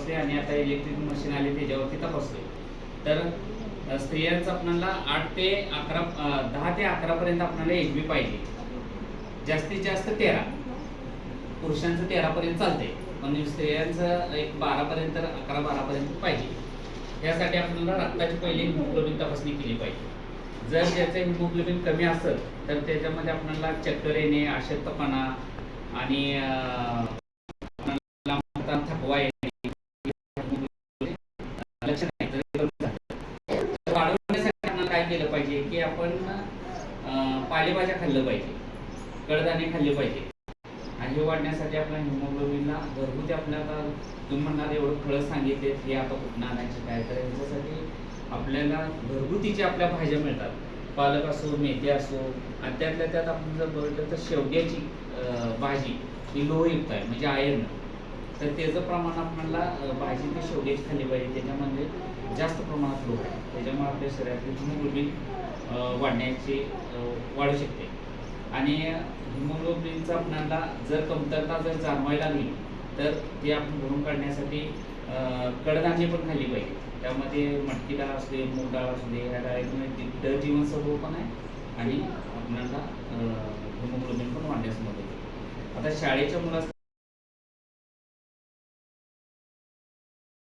तपासते आणि आता इलेक्ट्रिक मशीन आले त्याच्यावरती तपासते. तर स्त्रियांचं आपल्याला 8 ते 11 10 ते 11 पर्यंत आपल्याला HB पाहिजे. जास्तीत जास्त 13. पुरुषांचं 13 पर्यंत चालते, पण स्त्रियांचं एक 12 पर्यंत 11-12 पर्यंत पाहिजे. यासाठी आपल्याला रक्ताची पहिली हिमोग्लोबिन तपासणी केली पाहिजे. जर त्याचं हिमोग्लोबिन कमी असेल तर त्याच्यामध्ये आपल्याला चक्कर येणे, अशक्तपणा आणि थकवा येणे लक्षण आहे. वाढवण्यासाठी आपण काय केलं पाहिजे की आपण पालेभाज्या खाल्लं पाहिजे, कडधान्ये खाल्ली पाहिजे. आणि हे वाढण्यासाठी आपल्या हिमोग्लोबिनला घरगुती आपल्याला तुम्ही म्हणणार एवढं फळं सांगितले हे आता कुठून आणायचे काय, तर ह्याच्यासाठी आपल्याला घरगुतीच्या आपल्या भाज्या मिळतात. पालक असो, मेथी असो, आणि त्यातल्या त्यात आपण जर बघितलं तर शेवग्याची भाजी ही लोहयुक्त आहे, म्हणजे आयर्न. तर त्याचं प्रमाण आपल्याला भाजी ती शेवग्याची खाल्ली पाहिजे, त्याच्यामध्ये जास्त प्रमाणात लोह आहे. त्याच्यामुळे आपल्या शरीरातली हिमोग्लोबिन वाढण्याची वाढू शकते. आणि हिमोग्लोबिनचं आपल्याला जर कमतरता जर जाणवायला लागली तर ते आपण भरून काढण्यासाठी कडधान्य पण खाल्ली पाहिजे. त्यामध्ये मटकी डाळ असू दे, मूग डाळ असू दे, ह्या डाळीमध्ये जीवनसत्व पण आहे आणि आपल्याला हिमोग्लोबिन पण वाढण्यास मदत होते. आता शाळेच्या मुलांना